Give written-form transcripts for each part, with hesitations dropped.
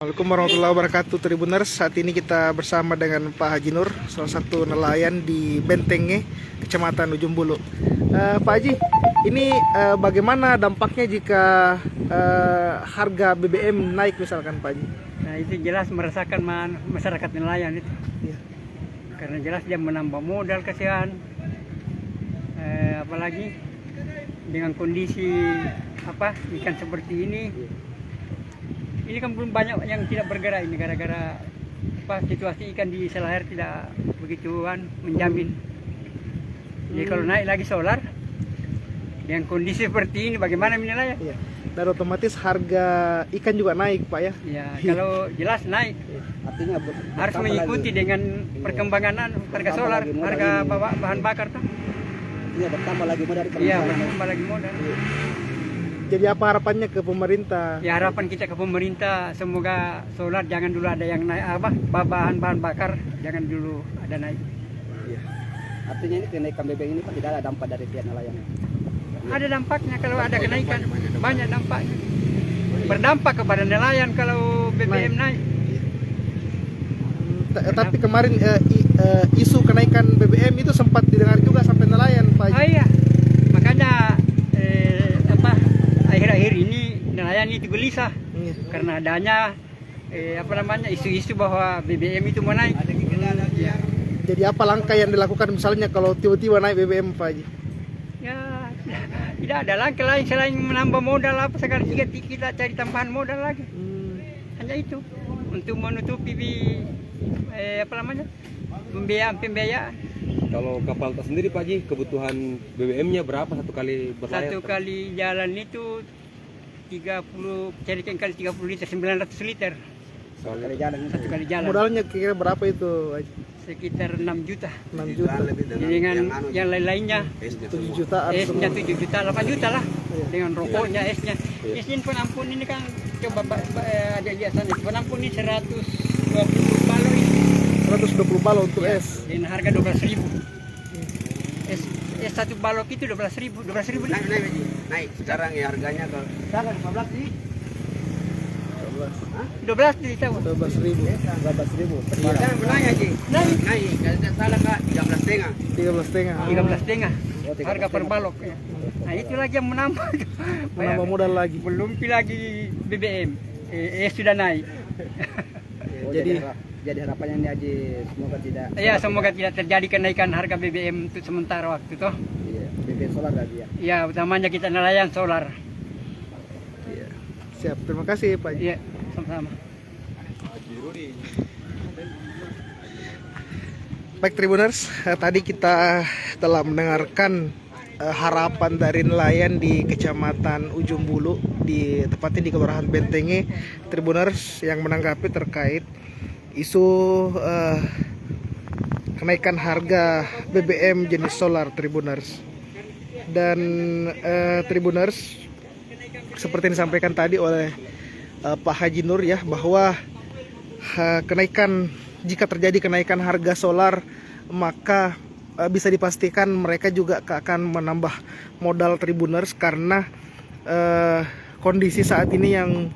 Assalamualaikum warahmatullahi wabarakatuh Tribuners. Saat ini kita bersama dengan Pak Haji Nur, salah satu nelayan di Bentenge, Kecamatan Ujung Bulu. Pak Haji, ini bagaimana dampaknya jika harga BBM naik misalkan Pak Haji? Nah itu jelas merasakan masyarakat nelayan itu. Ya. Karena jelas dia menambah modal kasihan. Apalagi dengan kondisi ikan seperti ini. Ini kan belum banyak yang tidak bergerak ini gara-gara situasi ikan di Selayar tidak begituan menjamin. Jadi kalau naik lagi solar dengan kondisi seperti ini bagaimana menilainya? Ya. Dan otomatis harga ikan juga naik Pak ya? Ya kalau jelas naik. Artinya Harus mengikuti lagi. dengan perkembangan harga solar, harga bahan bakar tuh. Iya, bertambah lagi modal. Iya, bertambah lagi modal. Jadi apa harapannya ke pemerintah? Ya harapan kita ke pemerintah semoga solar jangan dulu ada yang naik bahan bakar jangan dulu ada naik. Ya. Artinya ini kenaikan BBM ini Pak tidak ada dampak dari pihak nelayan. Ada dampaknya kalau ada kenaikan, banyak dampaknya. Berdampak kepada nelayan kalau BBM naik. Tapi kemarin isu kenaikan BBM itu sempat didengar juga sampai nelayan Pak Haji. Oh iya, makanya akhir-akhir ini nelayan itu gelisah karena adanya isu-isu bahwa BBM itu mau naik. Ya. Jadi apa langkah yang dilakukan misalnya kalau tiba-tiba naik BBM Pak Haji? Ya, tidak ada langkah lain selain menambah modal sekali kita cari tambahan modal lagi. Hanya itu untuk menutupi pembiayaan. Kalau kapal tas sendiri Pak Haji, kebutuhan BBM-nya berapa satu kali berlayar? Satu kali jalan itu 30 carikan kali 30 liter 900 liter. Kali jalan itu. Satu kali jalan. Modalnya kira-kira berapa itu Pak Haji? Sekitar 6 juta. 6 juta. Dengan yang lain-lainnya 7 jutaan. esnya 7 juta, 8 juta lah. Iya. Dengan rokoknya esnya. Esnya penampun ini kan coba ada lihat sana. Penampun ini 120 balon. 120 balon untuk es. Dengan harga 12.000. Es satu balok itu 12.000 Naik. Sekarang ya harganya ke sekarang 15 sih. 12 di tahu. 12.000. 12.000. Sekarang bernaik aja. Naik. Kalau tidak salah Kak 13,5. 13,5. 13,5 harga per balok ya. Nah itu lagi yang menambah Modal lagi. belum lagi BBM sudah naik. Jadi harapannya ini Haji semoga tidak. Ya semoga tidak terjadi kenaikan harga BBM untuk sementara waktu toh. Iya, BBM solar lagi ya. Ya utamanya kita nelayan solar. Iya. Siap. Terima kasih Pak Haji. Iya sama-sama. Baik Tribuners, tadi kita telah mendengarkan harapan dari nelayan di Kecamatan Ujung Bulu, tepatnya di Kelurahan Bentenge, Tribuners, yang menanggapi terkait isu kenaikan harga BBM jenis solar Tribuners. Dan Tribuners, seperti yang disampaikan tadi oleh Pak Haji Nur ya, bahwa jika terjadi kenaikan harga solar, maka bisa dipastikan mereka juga akan menambah modal Tribuners karena kondisi saat ini yang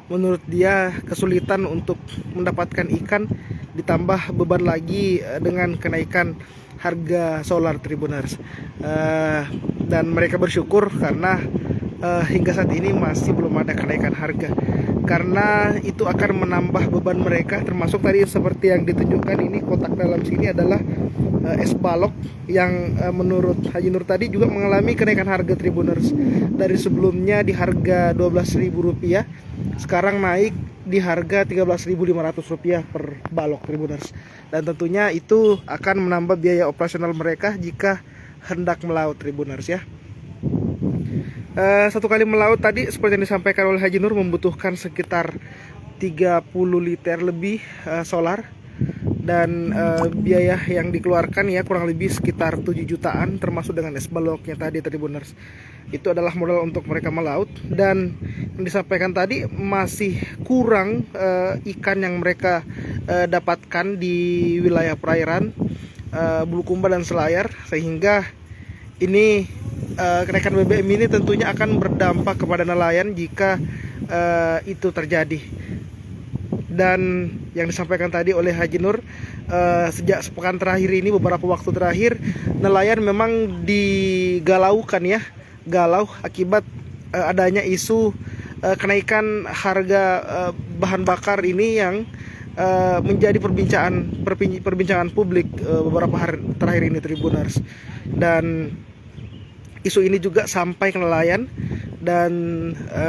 menurut dia kesulitan untuk mendapatkan ikan, ditambah beban lagi dengan kenaikan harga solar Tribuners. Dan mereka bersyukur karena hingga saat ini masih belum ada kenaikan harga, karena itu akan menambah beban mereka, termasuk tadi seperti yang ditunjukkan ini kotak dalam sini adalah es balok yang menurut Haji Nur tadi juga mengalami kenaikan harga Tribuners. Dari sebelumnya di harga Rp12.000, sekarang naik di harga Rp13.500 per balok Tribuners. Dan tentunya itu akan menambah biaya operasional mereka jika hendak melaut Tribuners ya. Satu kali melaut tadi seperti yang disampaikan oleh Haji Nur membutuhkan sekitar 30 liter lebih solar, dan biaya yang dikeluarkan ya kurang lebih sekitar 7 jutaan termasuk dengan es baloknya tadi Tribuners. Itu adalah modal untuk mereka melaut, dan yang disampaikan tadi masih kurang ikan yang mereka dapatkan di wilayah perairan Bulukumba dan Selayar, sehingga ini kenaikan BBM ini tentunya akan berdampak kepada nelayan jika itu terjadi. Dan yang disampaikan tadi oleh Haji Nur, sejak sepekan terakhir ini, beberapa waktu terakhir, nelayan memang digalaukan ya, galau akibat adanya isu kenaikan harga bahan bakar ini yang menjadi perbincangan publik beberapa hari terakhir ini, Tribuners. Dan isu ini juga sampai ke nelayan, dan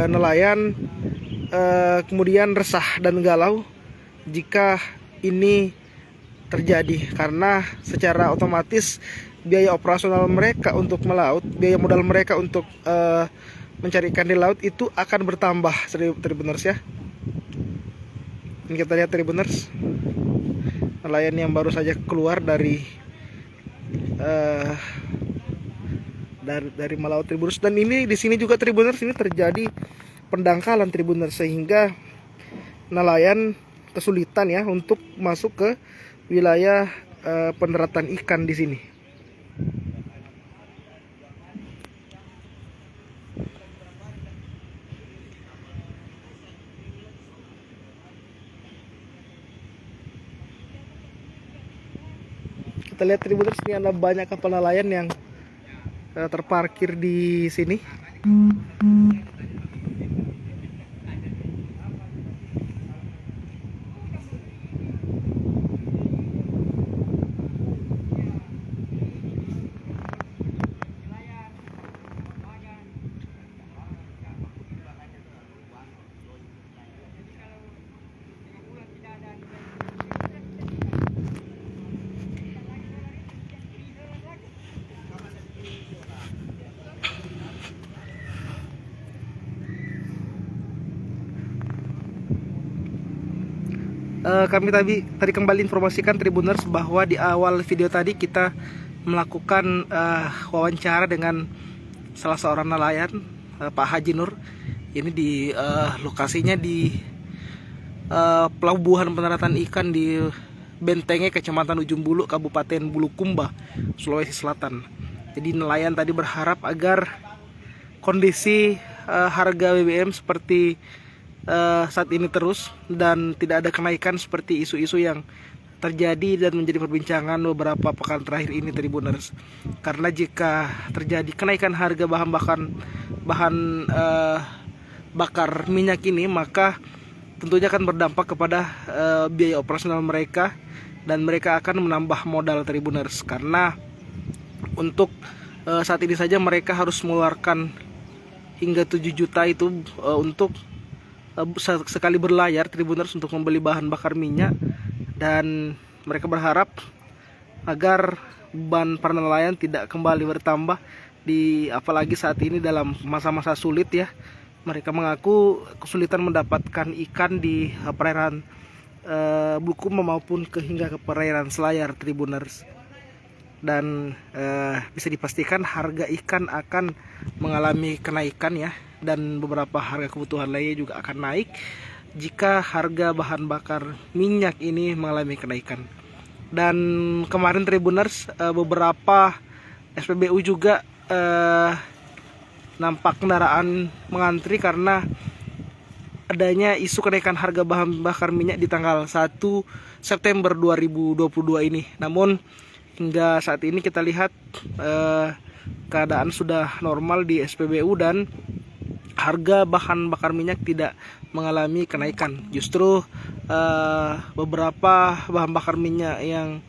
nelayan kemudian resah dan galau jika ini terjadi, karena secara otomatis biaya operasional mereka untuk melaut, biaya modal mereka untuk mencari ikan di laut itu akan bertambah, Tribuners ya. Ini kita lihat, Tribuners, nelayan yang baru saja keluar dari melaut, Tribuners. Dan ini di sini juga, Tribuners, ini terjadi pendangkalan, Tribuners, sehingga nelayan kesulitan ya untuk masuk ke wilayah pendaratan ikan di sini. Kita lihat, Tribuners, ini ada banyak kapal nelayan yang terparkir di sini. Kami tadi kembali informasikan, Tribuners, bahwa di awal video tadi kita melakukan wawancara dengan salah seorang nelayan, Pak Haji Nur. Ini di lokasinya di pelabuhan pendaratan ikan di Bentenge, Kecamatan Ujung Bulu, Kabupaten Bulukumba, Sulawesi Selatan. Jadi nelayan tadi berharap agar kondisi harga BBM seperti saat ini terus, dan tidak ada kenaikan seperti isu-isu yang terjadi dan menjadi perbincangan beberapa pekan terakhir ini, Tribuners. Karena jika terjadi kenaikan harga bahan bakar minyak ini, maka tentunya akan berdampak kepada biaya operasional mereka, dan mereka akan menambah modal, Tribuners. Karena untuk saat ini saja mereka harus mengeluarkan hingga 7 juta itu untuk sekali berlayar, Tribuners, untuk membeli bahan bakar minyak. Dan mereka berharap agar beban para nelayan tidak kembali bertambah, apalagi saat ini dalam masa-masa sulit ya. Mereka mengaku kesulitan mendapatkan ikan di perairan Bulukumba maupun hingga ke perairan Selayar, Tribuners. Dan bisa dipastikan harga ikan akan mengalami kenaikan ya, dan beberapa harga kebutuhan lainnya juga akan naik jika harga bahan bakar minyak ini mengalami kenaikan. Dan kemarin, Tribuners, beberapa SPBU juga nampak kendaraan mengantri karena adanya isu kenaikan harga bahan bakar minyak di tanggal 1 September 2022 ini. Namun hingga saat ini kita lihat keadaan sudah normal di SPBU, dan harga bahan bakar minyak tidak mengalami kenaikan. Justru beberapa bahan bakar minyak yang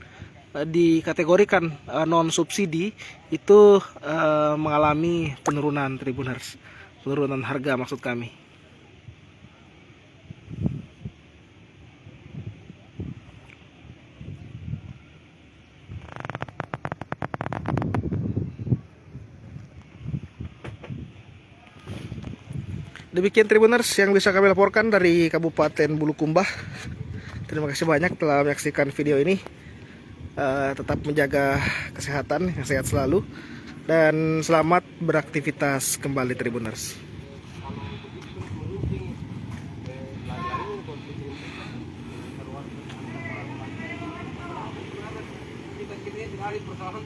dikategorikan non subsidi itu mengalami penurunan, Tribuners. Penurunan harga maksud kami. Demikian, Tribuners, yang bisa kami laporkan dari Kabupaten Bulukumba. Terima kasih banyak telah menyaksikan video ini. Tetap menjaga kesehatan, yang sehat selalu, dan selamat beraktivitas kembali, Tribuners. Kita hari persoalan